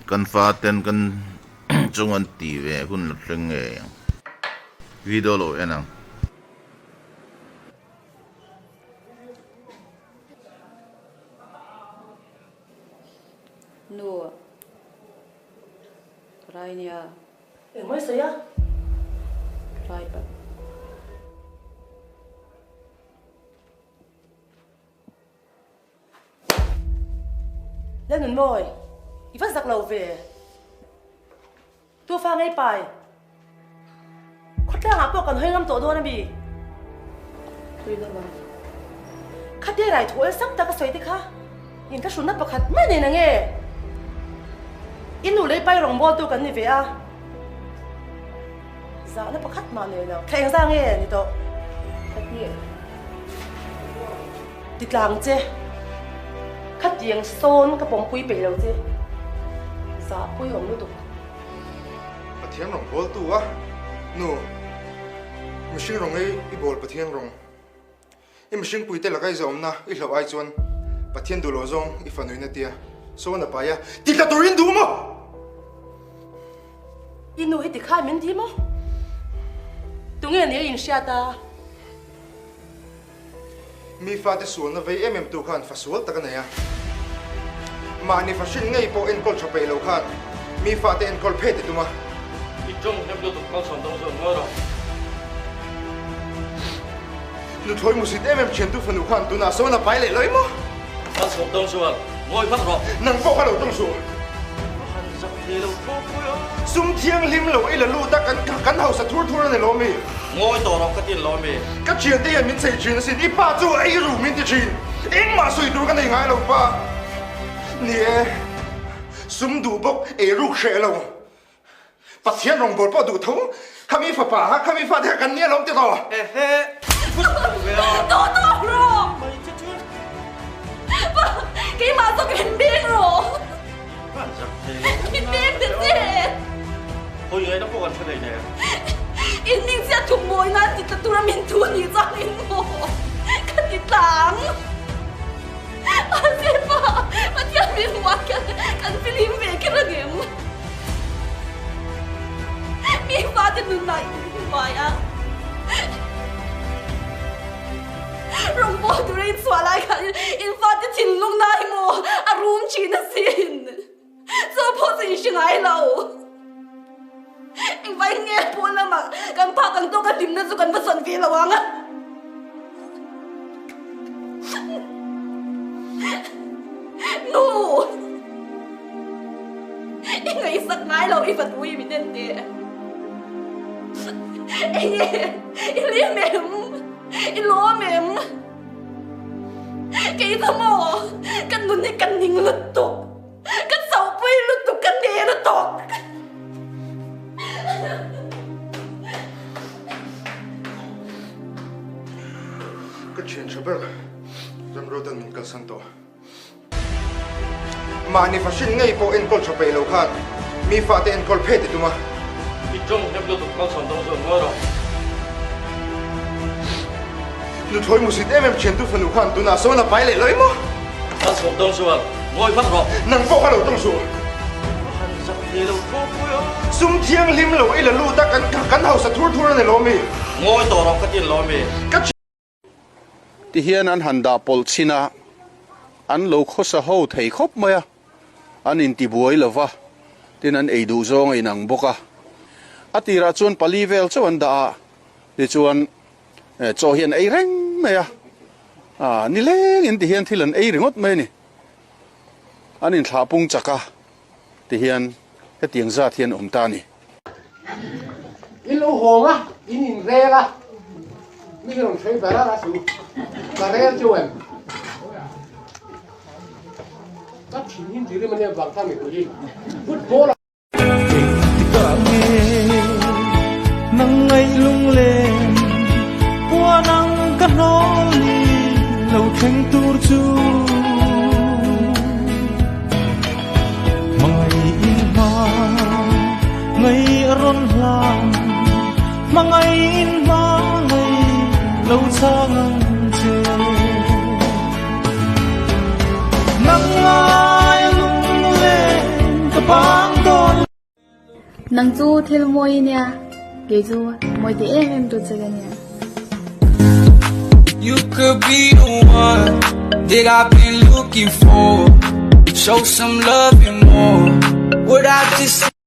kan fa ten kan chung an ti ve hun tleng e video lo enang no rai nia mới xây á rai pa lên nền mồi ý phát giặc lầu về tôi pha ngay bài khát ra ngã bộ còn hơi ngâm tổ thôi nè bì tui lo ba khát đi lại thổi sắc ta cái xoay đi khá nhìn cái sún nắp bạc khát mấy này nè nghe in nụ lấy bay rồng bò tôi cần đi về à giá nó bạc khát mà này nào khen ra nghe này to khát nia đi làm chứ khát tiếng son cái bóng quỳ bể lâu chứ giá quỳ hồng nó tục Pathian rong bol tu ah no machine rong ei I bol pathian rong I machine puite lagai zom na I hlo ai chuan pathian du lo zong I fanui na tia so na pa ya dictatorin du mo in nụ hết đi khai miếng thím không tụi nghe này in xa ta mi fa te sual na vei em tu khan fa sual ta kana ya mani fa shin ngei po en kol chope lo khan mi fa te en kol phe te tu ma 이쪽 햄도 독방 선동서 뭐라 nu thoi musit em chen tu fanu khan tu na so na pai le loi mo 나 선동서 뭐이 파트로 nang po ka lo tong su 한작 대로 포고요 sum thiang lim lo I la lu ta kan hau sa thur thur ne lo mi 뭐이 도로 같은 로미 ka chian te min sei chin sin I pa chu ai ru min ti chin eng ma sui dur ka nei ngai lo pa ni sum du bok e ru she lo pathian rong bol po du thong kami fa pa ha kami fa de kan nia lom te to 에헤 왜요 to to ro ba cái mà sao cái điên rồi 한작 cái 대로 điên thế chứ 호유에 나 보관 쳐내네 in ninh sẽ thuộc mồi na thì ta tu ra mình thua như sao in mồ cái gì tang à xem mà theo mình qua cái phim về cái là game mi pha thì đừng này phải à rong bò tu ra in xóa lại cái in pha thì thìn lúc này mồ à room chỉ là xin so position ai lâu anh phải nghe po là mà cần phá cần tôi cần tìm đến rồi cần bắt sẵn phía là hoàng á no anh ấy sắc ngái lâu anh phải đuổi mình đến thế anh liếm mềm anh lố mềm cái thằng mò cần nuôi cần nhìn lụt tục cần sầu quay lụt tục cần đè lụt tục ka chen chabel ram ro dan min kal san to mani fa shin ngei po en kol chope lo khan mi fa te en kol phe te tu ma 이쪽 햄도 독방 선동서 뭐라 nu thoi musit em chen tu fanu khan tu na so na pai le loi mo 나 선동서 뭐이 파트로 nang po ka lo tong su 한작 대로 포고요 sum thiang lim lo I la lu ta kan hau sa thur thur ne lo mi 뭐이 도로 같은 로미 ka ti hian an handa pol china an lo khosa ho thei khop maya an in ti buai lova tin an eidu zong ai nang boka atira chuan pali vel chuan da ti chuan cho hian ei reng maya ni leng in ti hian thilan ei ringot mai ni an in thlapung chaka ti hian he tiang za thian ta ni in lo hong á in re la mi không thấy bà ra su bà re chuan các chính hình chỉ mình vàng tham mình gì football nắng ngày lung lên qua nắng cắt nó li lâu thanh tur chu ngày in ma ngày ron lang mà ngày in ma ngày lâu sang chê nắng ai lung lên tập bang don nang chu thil moi nia ke chu moi ti em tu chaga nia. You could be the one that I've been looking for. Show some love and more. What I just